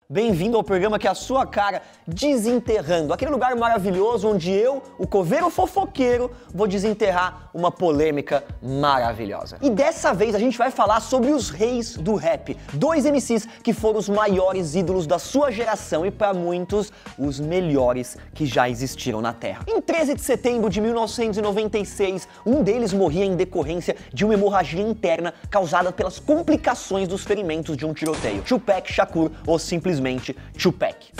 Bem-vindo ao programa que é a sua cara Desenterrando, aquele lugar maravilhoso onde eu, o coveiro fofoqueiro, vou desenterrar uma polêmica maravilhosa. E dessa vez a gente vai falar sobre os reis do rap, dois MCs que foram os maiores ídolos da sua geração e para muitos os melhores que já existiram na Terra. Em 13 de setembro de 1996, um deles morria em decorrência de uma hemorragia interna causada pelas complicações dos ferimentos de um tiroteio. Tupac Shakur, ou simplesmente Tupac.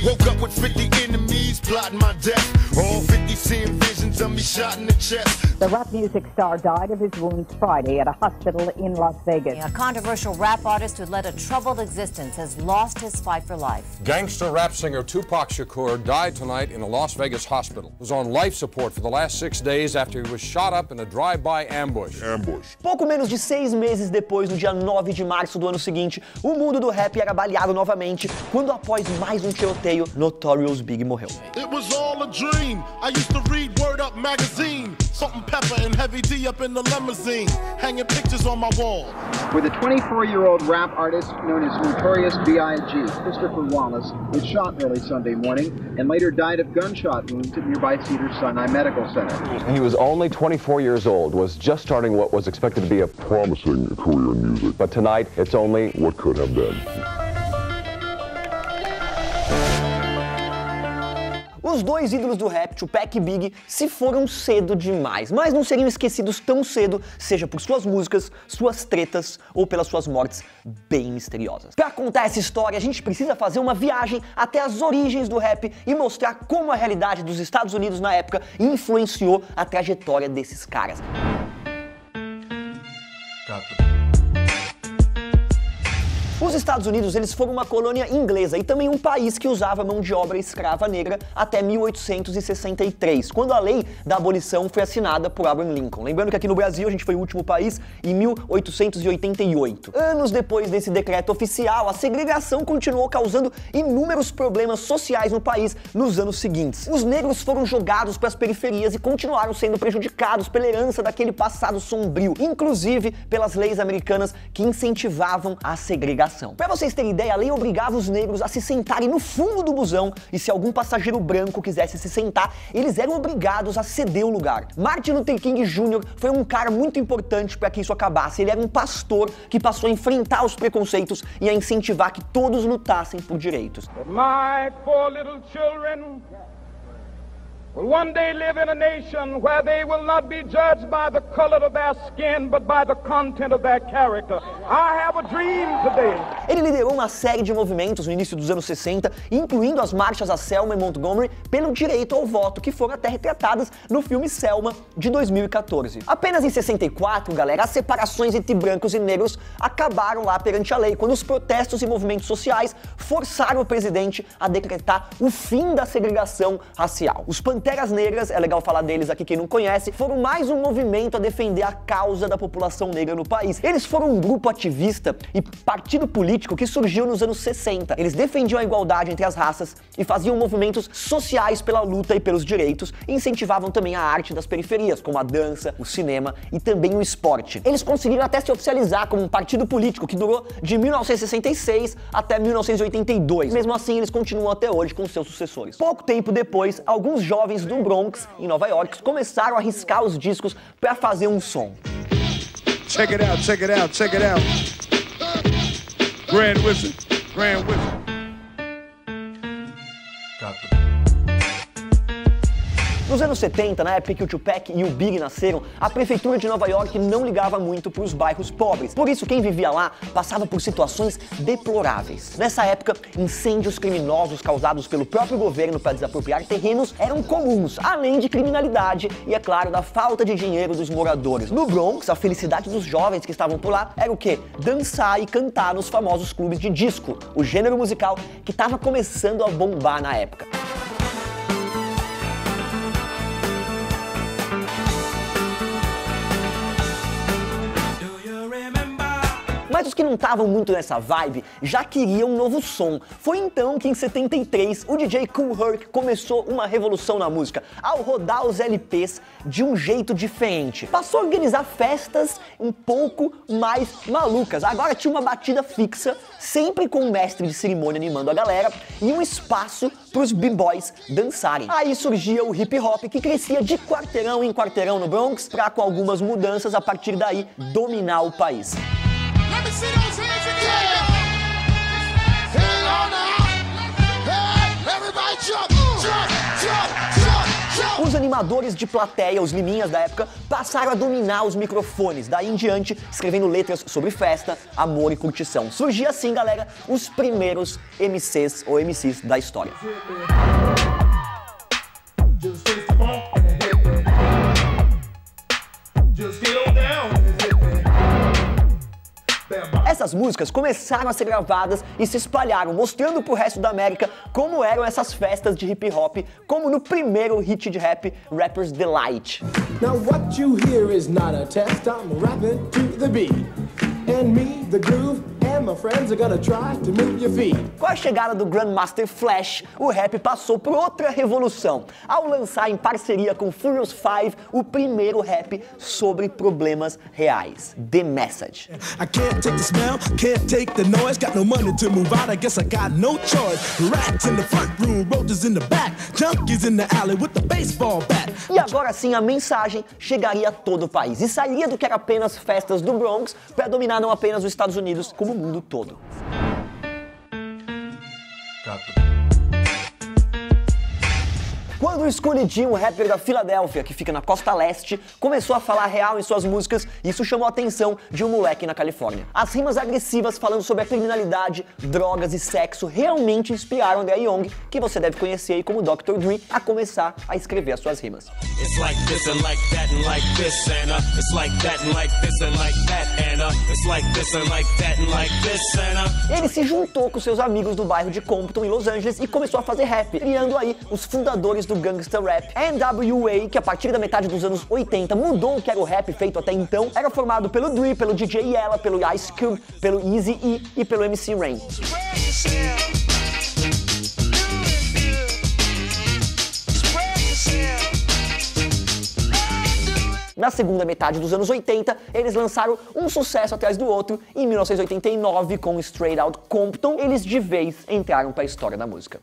Woke up with 50 enemies plotting my death. All 50 seeing visions of me shot in the chest. The rap music star died of his wounds Friday at a hospital in Las Vegas. A controversial rap artist who led a troubled existence has lost his fight for life. Gangster rap singer Tupac Shakur died tonight in a Las Vegas hospital. He was on life support for the last 6 days after he was shot up in a drive-by ambush. Pouco menos de 6 meses depois, no dia 9 de março do ano seguinte, o mundo do rap era baleado novamente, quando após mais um tiroteio, Notorious Big morreu. It was all a dream. I used to read Word Up magazine. Salt and Pepper and Heavy D up in the limousine, hanging pictures on my wall. With a 24-year-old rap artist known as Notorious B.I.G., Christopher Wallace, was shot early Sunday morning and later died of gunshot wounds at nearby Cedars-Sinai Medical Center. He was only 24 years old, was just starting what was expected to be a promising career in music. But tonight, it's only what could have been. Os dois ídolos do rap, Tupac e Big, se foram cedo demais, mas não seriam esquecidos tão cedo, seja por suas músicas, suas tretas ou pelas suas mortes bem misteriosas. Para contar essa história, a gente precisa fazer uma viagem até as origens do rap e mostrar como a realidade dos Estados Unidos na época influenciou a trajetória desses caras. Os Estados Unidos, eles foram uma colônia inglesa e também um país que usava mão de obra escrava negra até 1863, quando a lei da abolição foi assinada por Abraham Lincoln. Lembrando que aqui no Brasil a gente foi o último país em 1888. Anos depois desse decreto oficial, a segregação continuou causando inúmeros problemas sociais no país nos anos seguintes. Os negros foram jogados para as periferias e continuaram sendo prejudicados pela herança daquele passado sombrio, inclusive pelas leis americanas que incentivavam a segregação. Para vocês terem ideia, a lei obrigava os negros a se sentarem no fundo do busão e se algum passageiro branco quisesse se sentar, eles eram obrigados a ceder o lugar. Martin Luther King Jr. foi um cara muito importante para que isso acabasse. Ele era um pastor que passou a enfrentar os preconceitos e a incentivar que todos lutassem por direitos. My poor little children will one day live in a nation where they will not be judged by the color of their skin, but by the content of their character. I have a dream today. Ele liderou uma série de movimentos no início dos anos 60, incluindo as marchas a Selma e Montgomery pelo direito ao voto, que foram até retratadas no filme Selma, de 2014. Apenas em 64, galera, as separações entre brancos e negros acabaram lá perante a lei, quando os protestos e movimentos sociais forçaram o presidente a decretar o fim da segregação racial. Os Panteras Negras, é legal falar deles aqui quem não conhece, foram mais um movimento a defender a causa da população negra no país. Eles foram um grupo ativista e partido político que surgiu nos anos 60. Eles defendiam a igualdade entre as raças e faziam movimentos sociais pela luta e pelos direitos e incentivavam também a arte das periferias, como a dança, o cinema e também o esporte. Eles conseguiram até se oficializar como um partido político que durou de 1966 até 1982. Mesmo assim, eles continuam até hoje com seus sucessores. Pouco tempo depois, alguns jovens do Bronx, em Nova York, começaram a riscar os discos para fazer um som. Check it out, check it out, check it out. Grand Wizard, Grand Wizard. Nos anos 70, na época que o Tupac e o Big nasceram, a prefeitura de Nova York não ligava muito para os bairros pobres. Por isso, quem vivia lá passava por situações deploráveis. Nessa época, incêndios criminosos causados pelo próprio governo para desapropriar terrenos eram comuns, além de criminalidade e, é claro, da falta de dinheiro dos moradores. No Bronx, a felicidade dos jovens que estavam por lá era o quê? Dançar e cantar nos famosos clubes de disco, o gênero musical que estava começando a bombar na época. Mas os que não estavam muito nessa vibe já queriam um novo som. Foi então que em 73 o DJ Kool Herc começou uma revolução na música ao rodar os LPs de um jeito diferente. Passou a organizar festas um pouco mais malucas. Agora tinha uma batida fixa, sempre com um mestre de cerimônia animando a galera e um espaço para os b-boys dançarem. Aí surgia o hip hop, que crescia de quarteirão em quarteirão no Bronx, pra com algumas mudanças a partir daí dominar o país. Os animadores de plateia, os liminhas da época, passaram a dominar os microfones, daí em diante escrevendo letras sobre festa, amor e curtição. Surgia assim, galera, os primeiros MCs ou MCs da história. Essas músicas começaram a ser gravadas e se espalharam, mostrando pro resto da América como eram essas festas de hip hop, como no primeiro hit de rap, Rapper's Delight. Now what you hear is not a test, I'm rapping to the beat. And me, the groove, and my friends are gonna try to move your feet. Com a chegada do Grandmaster Flash, o rap passou por outra revolução, ao lançar em parceria com Furious 5 o primeiro rap sobre problemas reais, The Message. I can't take the smell, can't take the noise, got no money to move out, I guess I got no choice. Rats in the front room, roaches in the back, junkies in the alley with the baseball bat. E agora sim a mensagem chegaria a todo o país e sairia do que era apenas festas do Bronx para dominar não apenas os Estados Unidos, como o mundo todo. Quando o Schoolly D, um rapper da Filadélfia, que fica na costa leste, começou a falar real em suas músicas, isso chamou a atenção de um moleque na Califórnia. As rimas agressivas falando sobre a criminalidade, drogas e sexo realmente inspiraram André Young, que você deve conhecer aí como Dr. Dre, a começar a escrever as suas rimas. Ele se juntou com seus amigos do bairro de Compton, em Los Angeles, e começou a fazer rap, criando aí os fundadores do gangsta rap. NWA, que a partir da metade dos anos 80 mudou o que era o rap feito até então, era formado pelo Dre, pelo DJ Yella, pelo Ice Cube, pelo Eazy-E e pelo MC Rain. Na segunda metade dos anos 80, eles lançaram um sucesso atrás do outro. Em 1989, com Straight Outta Compton, eles de vez entraram para a história da música.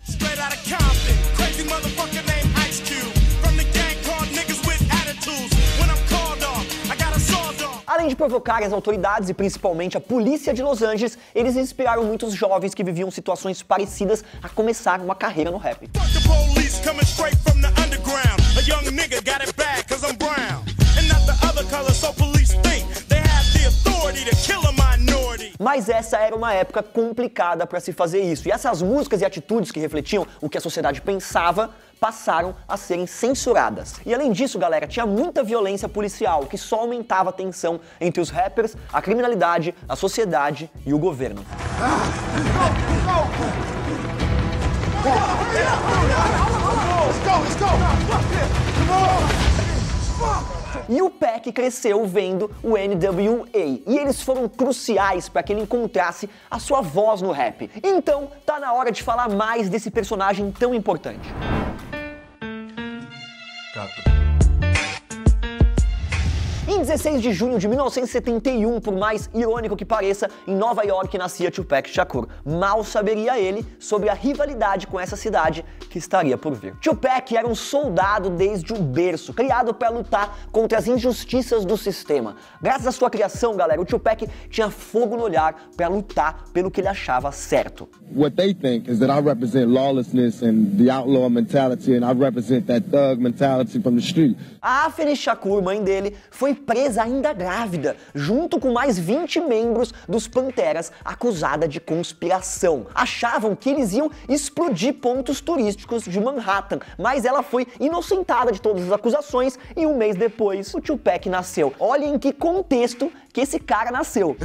Além de provocar as autoridades e principalmente a polícia de Los Angeles, eles inspiraram muitos jovens que viviam situações parecidas a começar uma carreira no rap. Mas essa era uma época complicada para se fazer isso, e essas músicas e atitudes que refletiam o que a sociedade pensava passaram a serem censuradas. E além disso, galera, tinha muita violência policial, que só aumentava a tensão entre os rappers, a criminalidade, a sociedade e o governo. E o Pac cresceu vendo o NWA, e eles foram cruciais para que ele encontrasse a sua voz no rap. Então, tá na hora de falar mais desse personagem tão importante. Em 16 de junho de 1971, por mais irônico que pareça, em Nova York nascia Tupac Shakur. Mal saberia ele sobre a rivalidade com essa cidade que estaria por vir. Tupac era um soldado desde o berço, criado para lutar contra as injustiças do sistema. Graças à sua criação, galera, o Tupac tinha fogo no olhar para lutar pelo que ele achava certo. What they think is that I represent lawlessness and the outlaw mentality, and I represent that thug mentality from the street. A Afeni Shakur, mãe dele, foi presa ainda grávida, junto com mais 20 membros dos Panteras, acusada de conspiração. Achavam que eles iam explodir pontos turísticos de Manhattan, mas ela foi inocentada de todas as acusações e um mês depois o Tupac nasceu. Olha em que contexto que esse cara nasceu.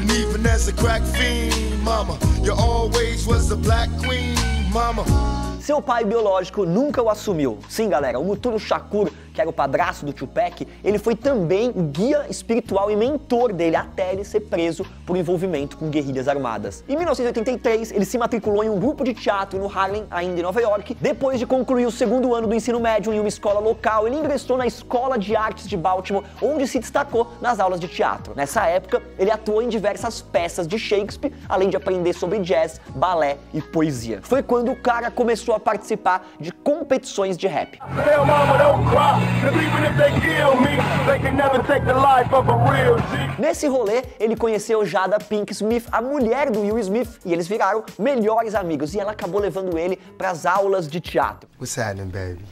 Seu pai biológico nunca o assumiu. Sim, galera, o Mutulu Shakur que era o padrasto do Tupac, ele foi também o guia espiritual e mentor dele até ele ser preso por envolvimento com guerrilhas armadas. Em 1983, ele se matriculou em um grupo de teatro no Harlem, ainda em Nova York. Depois de concluir o segundo ano do ensino médio em uma escola local, ele ingressou na Escola de Artes de Baltimore, onde se destacou nas aulas de teatro. Nessa época, ele atuou em diversas peças de Shakespeare, além de aprender sobre jazz, balé e poesia. Foi quando o cara começou a participar de competições de rap. Nesse rolê, ele conheceu Jada Pinkett Smith, a mulher do Will Smith, e eles viraram melhores amigos, e ela acabou levando ele para as aulas de teatro. What's happening, baby?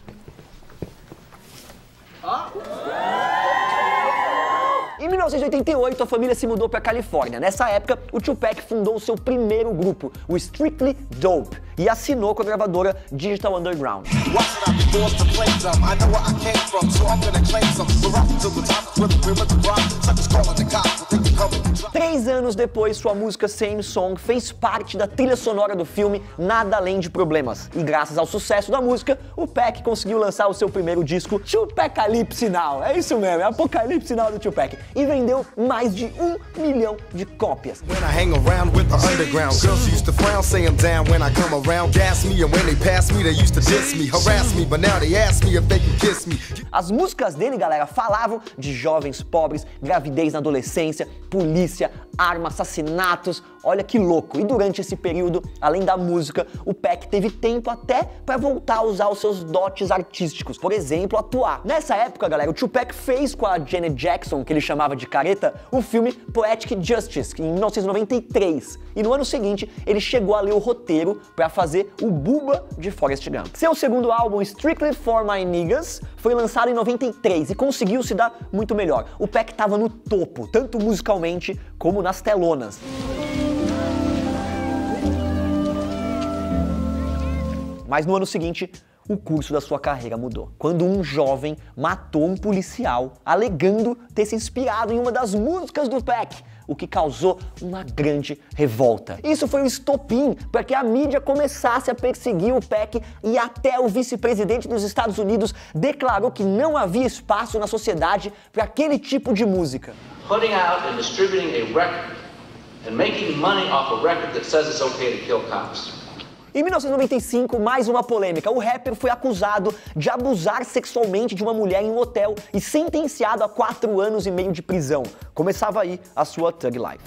Em 1988, a família se mudou para a Califórnia. Nessa época, o Tupac fundou o seu primeiro grupo, o Strictly Dope, e assinou com a gravadora Digital Underground. 3 anos depois, sua música Same Song fez parte da trilha sonora do filme Nada Além de Problemas. E graças ao sucesso da música, o Pac conseguiu lançar o seu primeiro disco, Tupacalypse Now. É isso mesmo, é Apocalipse Now do Tupac. E vendeu mais de 1 milhão de cópias. As músicas dele, galera, falavam de jovens pobres, gravidez na adolescência, polícia, arma, assassinatos. Olha que louco. E durante esse período, além da música, o Pac teve tempo até para voltar a usar os seus dotes artísticos. Por exemplo, atuar. Nessa época, galera, o Tupac fez com a Janet Jackson, que ele chamava de careta, o filme Poetic Justice, em 1993. E no ano seguinte, ele chegou a ler o roteiro para fazer o Bubba de Forrest Gump. Seu segundo álbum, Strictly For My Niggas, foi lançado em 93 e conseguiu se dar muito melhor. O Pac estava no topo, tanto musicalmente como nas telonas. Mas no ano seguinte, o curso da sua carreira mudou, quando um jovem matou um policial, alegando ter se inspirado em uma das músicas do Pac, o que causou uma grande revolta. Isso foi um estopim para que a mídia começasse a perseguir o Pac, e até o vice-presidente dos Estados Unidos declarou que não havia espaço na sociedade para aquele tipo de música. Putting out and distributing a record and making money off a record that says it's okay to kill cops. Em 1995, mais uma polêmica. O rapper foi acusado de abusar sexualmente de uma mulher em um hotel e sentenciado a 4 anos e meio de prisão. Começava aí a sua thug life.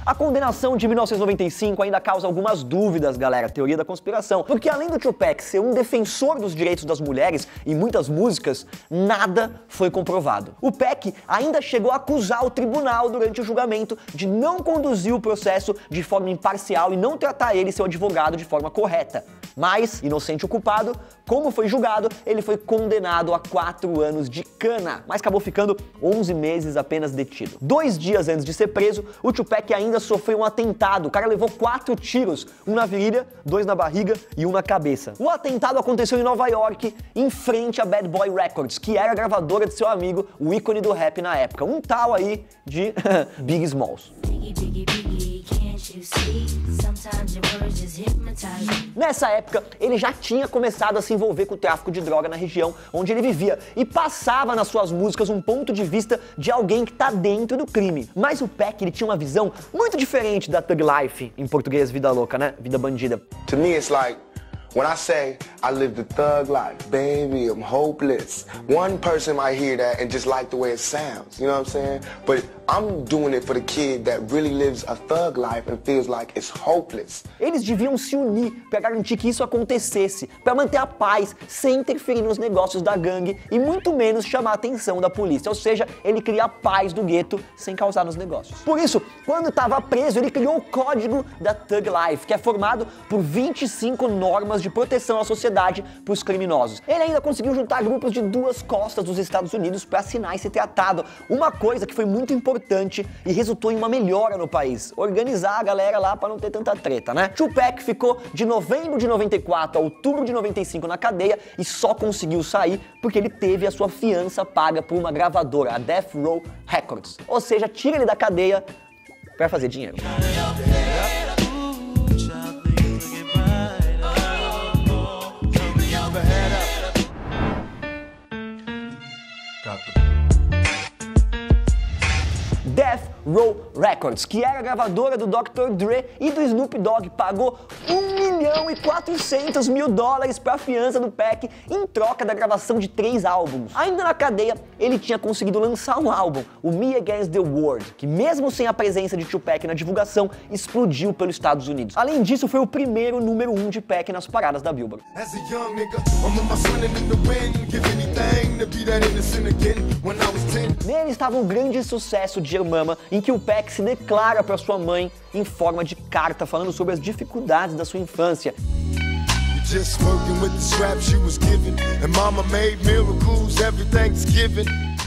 A condenação de 1995 ainda causa algumas dúvidas, galera, teoria da conspiração, porque além do Tupac ser um defensor dos direitos das mulheres em muitas músicas, nada foi comprovado. O Pac ainda chegou a acusar o tribunal durante o julgamento de não conduzir o processo de forma imparcial e não tratar ele e seu advogado de forma correta. Mas, inocente o culpado, como foi julgado, ele foi condenado a 4 anos de cana, mas acabou ficando 11 meses apenas detido. 2 dias antes de ser preso, o Tupac ainda sofreu um atentado. O cara levou 4 tiros, um na virilha, 2 na barriga e um na cabeça. O atentado aconteceu em Nova York, em frente à Bad Boy Records, que era a gravadora de seu amigo, o ícone do rap na época, um tal aí de Biggie Smalls. Nessa época, ele já tinha começado a se envolver com o tráfico de droga na região onde ele vivia e passava nas suas músicas um ponto de vista de alguém que tá dentro do crime. Mas o Pac, ele tinha uma visão muito diferente da thug life, em português vida louca, né? Vida bandida. To me it's like when I say I live the thug life, baby, I'm hopeless. One person might hear that and just like the way it sounds, you know what I'm saying? But I'm doing it for the kid that really lives a thug life and feels like it's hopeless. Eles deviam se unir para garantir que isso acontecesse, para manter a paz sem interferir nos negócios da gangue e muito menos chamar a atenção da polícia, ou seja, ele cria a paz do gueto sem causar nos negócios. Por isso, quando estava preso, ele criou o Código da Thug Life, que é formado por 25 normas de proteção à sociedade para os criminosos. Ele ainda conseguiu juntar grupos de 2 costas dos Estados Unidos para assinar esse tratado, uma coisa que foi muito importante e resultou em uma melhora no país, organizar a galera lá para não ter tanta treta, né? Tupac ficou de novembro de 94 a outubro de 95 na cadeia e só conseguiu sair porque ele teve a sua fiança paga por uma gravadora, a Death Row Records. Ou seja, tira ele da cadeia para fazer dinheiro. Row Records, que era a gravadora do Dr. Dre e do Snoop Dogg, pagou $1.400.000 para a fiança do Pac em troca da gravação de 3 álbuns. Ainda na cadeia, ele tinha conseguido lançar um álbum, o Me Against the World, que mesmo sem a presença de Tupac na divulgação, explodiu pelos Estados Unidos. Além disso, foi o primeiro número 1 de Pac nas paradas da Billboard. Nele estava um grande sucesso de Dear Mama, em que o Pac se declara para sua mãe em forma de carta, falando sobre as dificuldades da sua infância.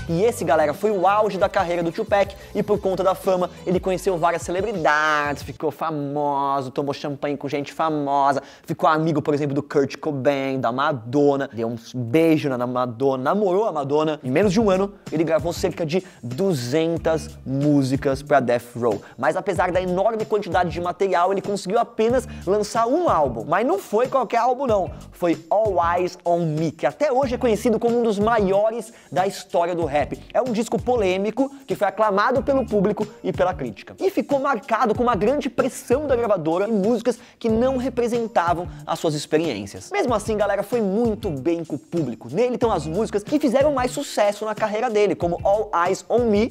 E esse, galera, foi o auge da carreira do Tupac, e por conta da fama, ele conheceu várias celebridades, ficou famoso, tomou champanhe com gente famosa, ficou amigo, por exemplo, do Kurt Cobain, da Madonna, deu uns beijos na Madonna, namorou a Madonna. Em menos de um ano, ele gravou cerca de 200 músicas para Death Row. Mas apesar da enorme quantidade de material, ele conseguiu apenas lançar um álbum. Mas não foi qualquer álbum, não. Foi All Eyes on Me, que até hoje é conhecido como um dos maiores da história do rap. É um disco polêmico que foi aclamado pelo público e pela crítica. E ficou marcado com uma grande pressão da gravadora em músicas que não representavam as suas experiências. Mesmo assim, galera, foi muito bem com o público. Nele estão as músicas que fizeram mais sucesso na carreira dele, como All Eyes on Me,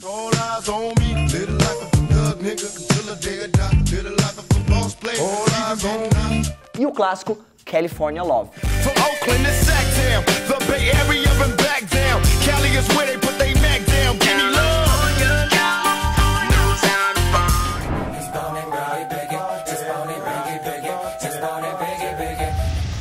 e o clássico California Love.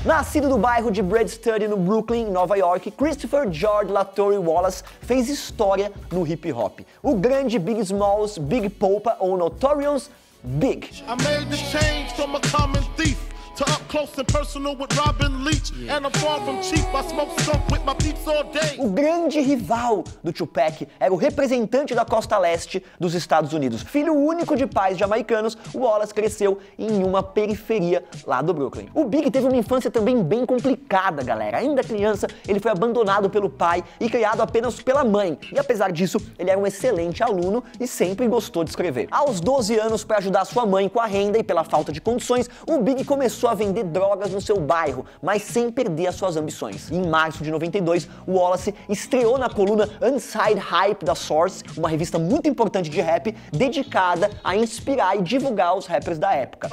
Nascido do bairro de Bed-Stuy, no Brooklyn, Nova York, Christopher George Latore Wallace fez história no hip hop. O grande Big Smalls, Big Pulpa ou Notorious Big. I made the change from a common thief to up close and personal with Robin Leach. And I'm far from cheap, I smoke skunk with my peeps all day. O grande rival do Tupac era o representante da costa leste dos Estados Unidos. Filho único de pais jamaicanos, Wallace cresceu em uma periferia lá do Brooklyn. O Big teve uma infância também bem complicada, galera. Ainda criança, ele foi abandonado pelo pai e criado apenas pela mãe. E apesar disso, ele era um excelente aluno e sempre gostou de escrever. Aos 12 anos, para ajudar sua mãe com a renda e pela falta de condições, o Big começou a vender drogas no seu bairro, mas sem perder as suas ambições. E em março de 92, Wallace estreou na coluna Inside Hype da Source, uma revista muito importante de rap, dedicada a inspirar e divulgar os rappers da época.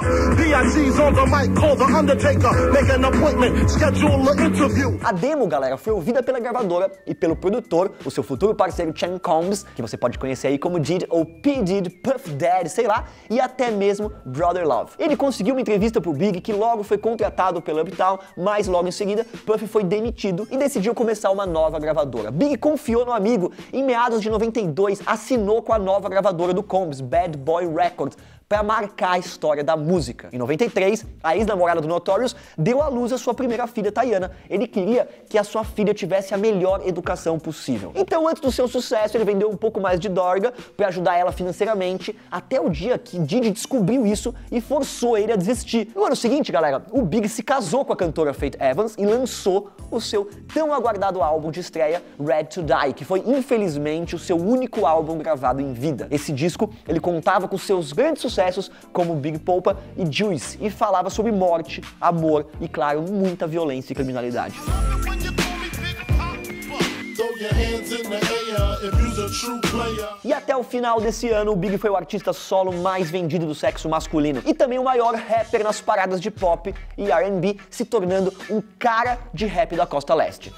A demo, galera, foi ouvida pela gravadora e pelo produtor, o seu futuro parceiro Sean Combs, que você pode conhecer aí como Diddy ou P. Diddy, Puff Daddy, sei lá, e até mesmo Brother Love. Ele conseguiu uma entrevista pro Big, que logo foi contratado pela Uptown, mas logo em seguida Puff foi demitido e decidiu começar uma nova gravadora. Big confiou no amigo e em meados de 92 assinou com a nova gravadora do Combs, Bad Boy Records, para marcar a história da música. Em 93, a ex-namorada do Notorious deu à luz a sua primeira filha, Tayana. Ele queria que a sua filha tivesse a melhor educação possível. Então, antes do seu sucesso, ele vendeu um pouco mais de dorga para ajudar ela financeiramente, até o dia que Diddy descobriu isso e forçou ele a desistir. No ano seguinte, galera, o Big se casou com a cantora Faith Evans e lançou o seu tão aguardado álbum de estreia, Ready to Die, que foi, infelizmente, o seu único álbum gravado em vida. Esse disco, ele contava com seus grandes sucessos como Big Pulpa e Juice, e falava sobre morte, amor e, claro, muita violência e criminalidade. E até o final desse ano, o Big foi o artista solo mais vendido do sexo masculino e também o maior rapper nas paradas de pop e R&B, se tornando um cara de rap da costa leste.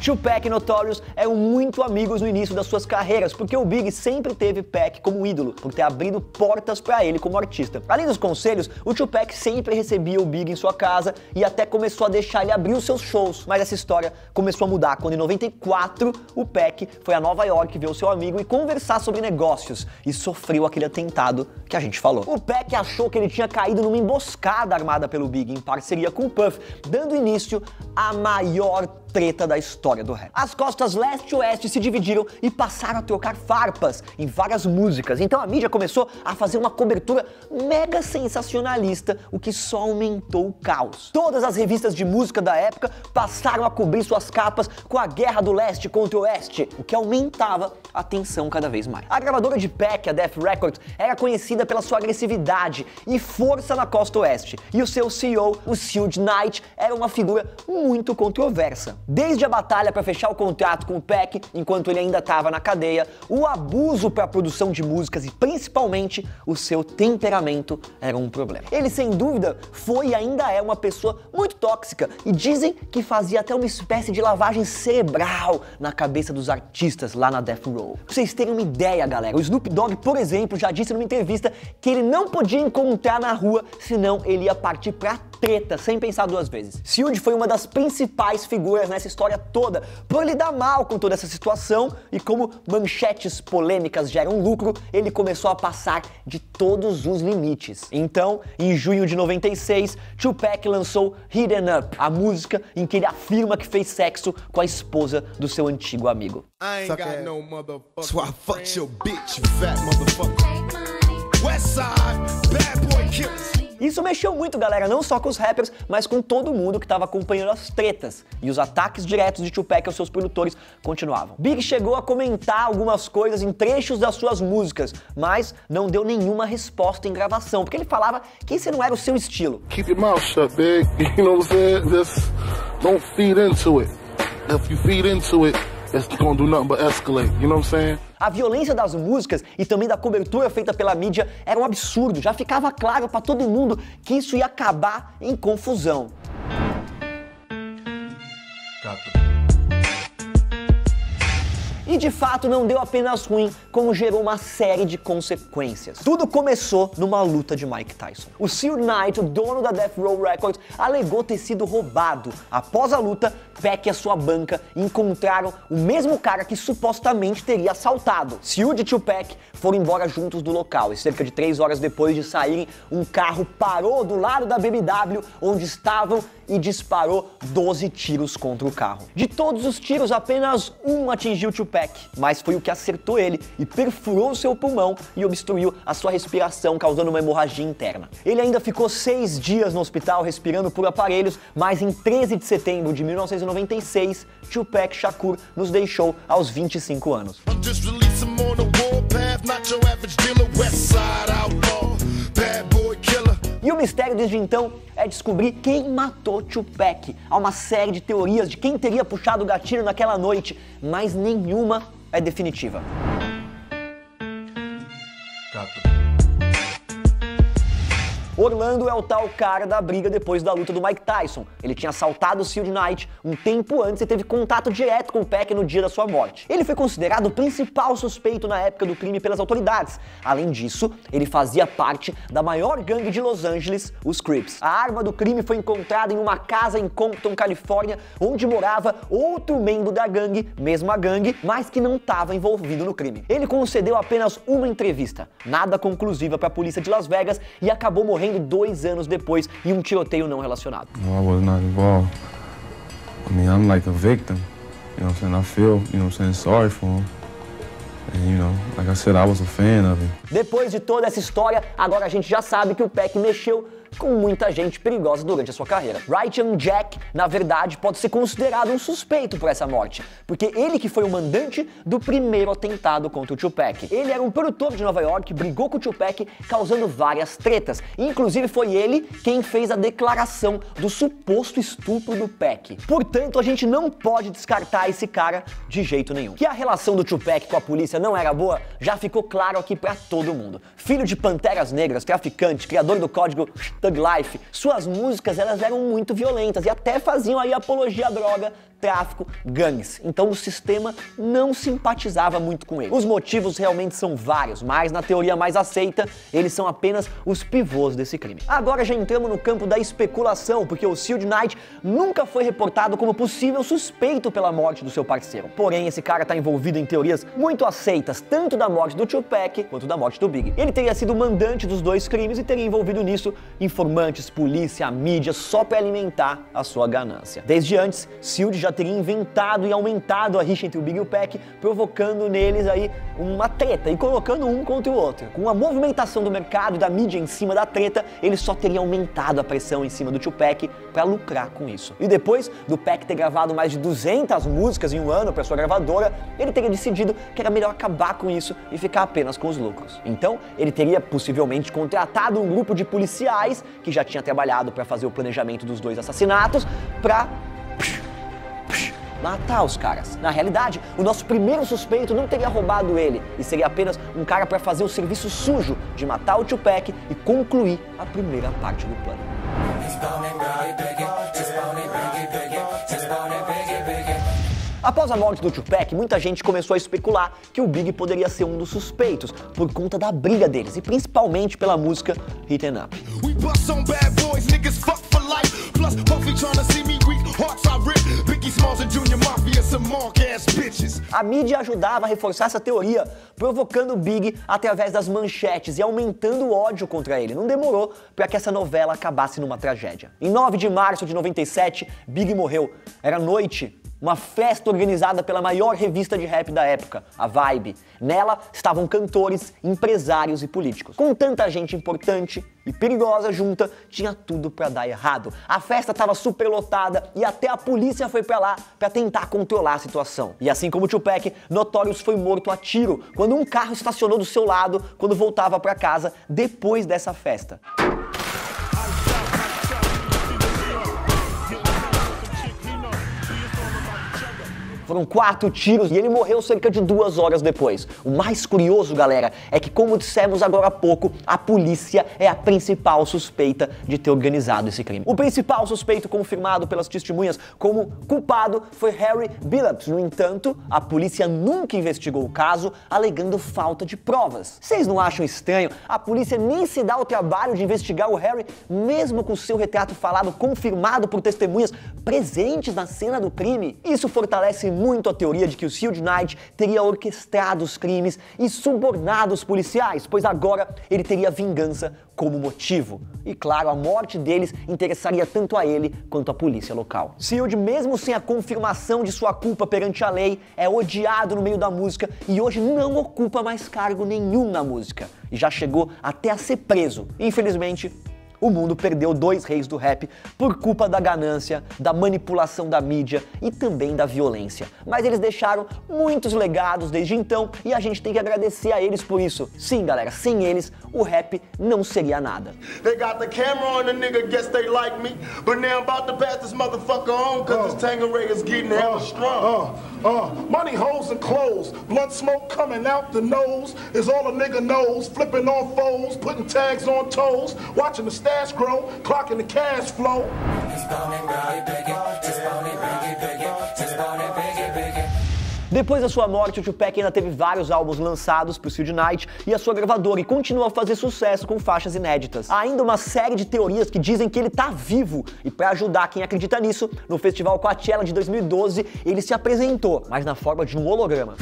Tupac e Notorious eram muito amigos no início das suas carreiras, porque o Big sempre teve Pac como ídolo, por ter abrido portas para ele como artista. Além dos conselhos, o Tupac sempre recebia o Big em sua casa e até começou a deixar ele abrir os seus shows. Mas essa história começou a mudar quando, em 94, o Pac foi a Nova York ver o seu amigo e conversar sobre negócios, e sofreu aquele atentado que a gente falou. O Pac achou que ele tinha caído numa emboscada armada pelo Big em parceria com o Puff, dando início à maior treta da história do rap. As costas leste e oeste se dividiram e passaram a trocar farpas em várias músicas. Então a mídia começou a fazer uma cobertura mega sensacionalista, o que só aumentou o caos. Todas as revistas de música da época passaram a cobrir suas capas com a guerra do leste contra o oeste, o que aumentava a tensão cada vez mais. A gravadora de Pac, a Def Records, era conhecida pela sua agressividade e força na costa oeste, e o seu CEO, o Suge Knight, era uma figura muito controversa. Desde a batalha para fechar o contrato com o Pac, enquanto ele ainda estava na cadeia, o abuso para a produção de músicas e principalmente o seu temperamento era um problema. Ele sem dúvida foi e ainda é uma pessoa muito tóxica e dizem que fazia até uma espécie de lavagem cerebral na cabeça dos artistas lá na Death Row. Pra vocês terem uma ideia, galera, o Snoop Dogg, por exemplo, já disse numa entrevista que ele não podia encontrar na rua, senão ele ia partir pra treta, sem pensar duas vezes. Suge foi uma das principais figuras nessa história toda, por lidar mal com toda essa situação, e como manchetes polêmicas geram lucro, ele começou a passar de todos os limites. Então, em junho de 96, Tupac lançou Hidden Up, a música em que ele afirma que fez sexo com a esposa do seu antigo amigo. I ain't got no motherfucker. So I fucked your bitch, you fat motherfucker. Westside, bad boy killers. Isso mexeu muito, galera, não só com os rappers, mas com todo mundo que estava acompanhando as tretas. E os ataques diretos de Tupac aos seus produtores continuavam. Big chegou a comentar algumas coisas em trechos das suas músicas, mas não deu nenhuma resposta em gravação, porque ele falava que esse não era o seu estilo. Keep your mouth shut, Big. You know what I'm saying? Just don't feed into it. If you feed into it, it's gonna do nothing but escalate. You know what I'm saying? A violência das músicas e também da cobertura feita pela mídia era um absurdo. Já ficava claro para todo mundo que isso ia acabar em confusão. E de fato não deu apenas ruim, como gerou uma série de consequências. Tudo começou numa luta de Mike Tyson. O Suge Knight, o dono da Death Row Records, alegou ter sido roubado. Após a luta, Pac e a sua banca encontraram o mesmo cara que supostamente teria assaltado. Suge e Tupac foram embora juntos do local e cerca de 3 horas depois de saírem, um carro parou do lado da BMW onde estavam e disparou 12 tiros contra o carro. De todos os tiros, apenas um atingiu Tupac, mas foi o que acertou ele e perfurou seu pulmão e obstruiu a sua respiração, causando uma hemorragia interna. Ele ainda ficou 6 dias no hospital respirando por aparelhos, mas em 13 de setembro de 1996, Tupac Shakur nos deixou aos 25 anos. E o mistério desde então é descobrir quem matou Tupac. Há uma série de teorias de quem teria puxado o gatilho naquela noite, mas nenhuma é definitiva. Orlando é o tal cara da briga depois da luta do Mike Tyson. Ele tinha assaltado o Suge Knight um tempo antes e teve contato direto com o Pac no dia da sua morte. Ele foi considerado o principal suspeito na época do crime pelas autoridades. Além disso, ele fazia parte da maior gangue de Los Angeles, os Crips. A arma do crime foi encontrada em uma casa em Compton, Califórnia, onde morava outro membro da gangue, mesma gangue, mas que não estava envolvido no crime. Ele concedeu apenas uma entrevista, nada conclusiva para a polícia de Las Vegas, e acabou morrendo 2 anos depois em um tiroteio não relacionado. No, I was not involved. I mean, I'm like a victim. You know what I'm saying? I feel, you know what I'm saying, sorry for him. And, you know, like I said, I was a fan of him. Depois de toda essa história, agora a gente já sabe que o Pac mexeu com muita gente perigosa durante a sua carreira. Righteous Jack, na verdade, pode ser considerado um suspeito por essa morte, porque ele que foi o mandante do primeiro atentado contra o Tupac. Ele era um produtor de Nova York, brigou com o Tupac, causando várias tretas. Inclusive foi ele quem fez a declaração do suposto estupro do Pac. Portanto, a gente não pode descartar esse cara de jeito nenhum. Que a relação do Tupac com a polícia não era boa, já ficou claro aqui pra todo mundo. Filho de Panteras Negras, traficante, criador do código Thug Life, suas músicas elas eram muito violentas e até faziam aí apologia à droga, tráfico, gangues. Então o sistema não simpatizava muito com ele. Os motivos realmente são vários, mas na teoria mais aceita, eles são apenas os pivôs desse crime. Agora já entramos no campo da especulação, porque o Suge Knight nunca foi reportado como possível suspeito pela morte do seu parceiro. Porém, esse cara está envolvido em teorias muito aceitas, tanto da morte do Tupac quanto da morte do Big. Ele teria sido o mandante dos 2 crimes e teria envolvido nisso informantes, polícia, a mídia, só para alimentar a sua ganância. Desde antes, Suge já já teria inventado e aumentado a rixa entre o Big e o Pac, provocando neles aí uma treta e colocando um contra o outro. Com a movimentação do mercado e da mídia em cima da treta, ele só teria aumentado a pressão em cima do Tupac para lucrar com isso. E depois do Pac ter gravado mais de 200 músicas em um ano para sua gravadora, ele teria decidido que era melhor acabar com isso e ficar apenas com os lucros. Então, ele teria possivelmente contratado um grupo de policiais que já tinha trabalhado para fazer o planejamento dos dois assassinatos para matar os caras. Na realidade, o nosso primeiro suspeito não teria roubado ele e seria apenas um cara para fazer o serviço sujo de matar o Tupac e concluir a primeira parte do plano. Após a morte do Tupac, muita gente começou a especular que o Big poderia ser um dos suspeitos por conta da briga deles e principalmente pela música Hit 'Em Up. A mídia ajudava a reforçar essa teoria, provocando o Big através das manchetes e aumentando o ódio contra ele. Não demorou para que essa novela acabasse numa tragédia. Em 9 de março de 97, Big morreu. Era noite. Uma festa organizada pela maior revista de rap da época, a Vibe. Nela estavam cantores, empresários e políticos. Com tanta gente importante e perigosa junta, tinha tudo pra dar errado. A festa estava super lotada e até a polícia foi pra lá pra tentar controlar a situação. E assim como o Tupac, Notorious foi morto a tiro quando um carro estacionou do seu lado quando voltava pra casa depois dessa festa. Foram 4 tiros e ele morreu cerca de 2 horas depois. O mais curioso, galera, é que, como dissemos agora há pouco, a polícia é a principal suspeita de ter organizado esse crime. O principal suspeito confirmado pelas testemunhas como culpado foi Harry Billups. No entanto, a polícia nunca investigou o caso, alegando falta de provas. Vocês não acham estranho? A polícia nem se dá o trabalho de investigar o Harry, mesmo com seu retrato falado confirmado por testemunhas presentes na cena do crime? Isso fortalece muito a teoria de que o Suge Knight teria orquestrado os crimes e subornado os policiais, pois agora ele teria vingança como motivo. E claro, a morte deles interessaria tanto a ele quanto a polícia local. Suge, mesmo sem a confirmação de sua culpa perante a lei, é odiado no meio da música e hoje não ocupa mais cargo nenhum na música. E já chegou até a ser preso. Infelizmente, o mundo perdeu 2 reis do rap por culpa da ganância, da manipulação da mídia e também da violência. Mas eles deixaram muitos legados desde então e a gente tem que agradecer a eles por isso. Sim, galera, sem eles, o rap não seria nada. They got the camera on the nigga, guess they like me. But now I'm about to pass this motherfucker on, cause this Tangeray is getting hella strong. Money, hoes and clothes, blunt smoke coming out the nose, is all a nigga knows, flipping on foes, putting tags on toes, watching the stash grow, clocking the cash flow. Depois da sua morte, o Tupac ainda teve vários álbuns lançados pro Suge Knight e a sua gravadora e continua a fazer sucesso com faixas inéditas. Há ainda uma série de teorias que dizem que ele tá vivo e para ajudar quem acredita nisso, no Festival Coachella de 2012, ele se apresentou, mas na forma de um holograma.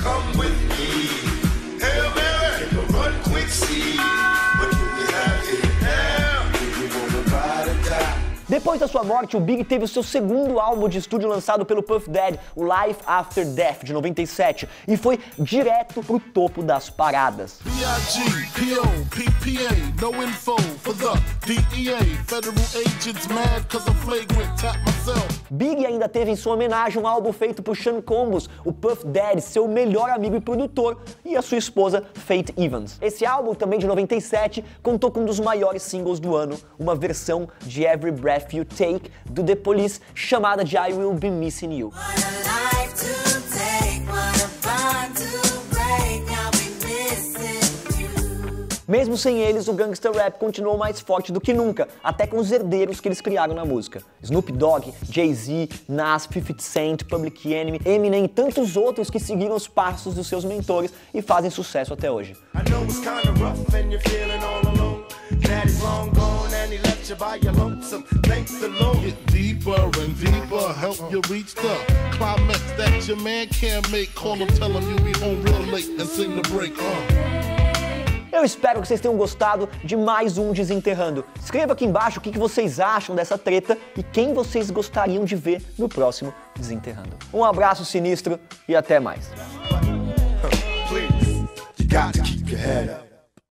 Depois da sua morte, o Big teve o seu segundo álbum de estúdio lançado pelo Puff Daddy, o Life After Death, de 97, e foi direto pro topo das paradas. Big ainda teve em sua homenagem um álbum feito por Sean Combs, o Puff Daddy, seu melhor amigo e produtor, e a sua esposa, Faith Evans. Esse álbum, também de 97, contou com um dos maiores singles do ano, uma versão de Every Breath You Take, do The Police, chamada de I Will Be Missing You. Mesmo sem eles, o gangster rap continuou mais forte do que nunca, até com os herdeiros que eles criaram na música. Snoop Dogg, Jay-Z, Nas, 50 Cent, Public Enemy, Eminem e tantos outros que seguiram os passos dos seus mentores e fazem sucesso até hoje. Daddy's long gone and he left you by your lonesome. Thank the Lord. Get deeper and deeper, help you reach the climax that your man can't make. Call him, tell him you'll be home real late and sing the break. Eu espero que vocês tenham gostado de mais um Desenterrando. Escreva aqui embaixo o que vocês acham dessa treta e quem vocês gostariam de ver no próximo Desenterrando. Um abraço sinistro e até mais. Please, you got to keep your head up.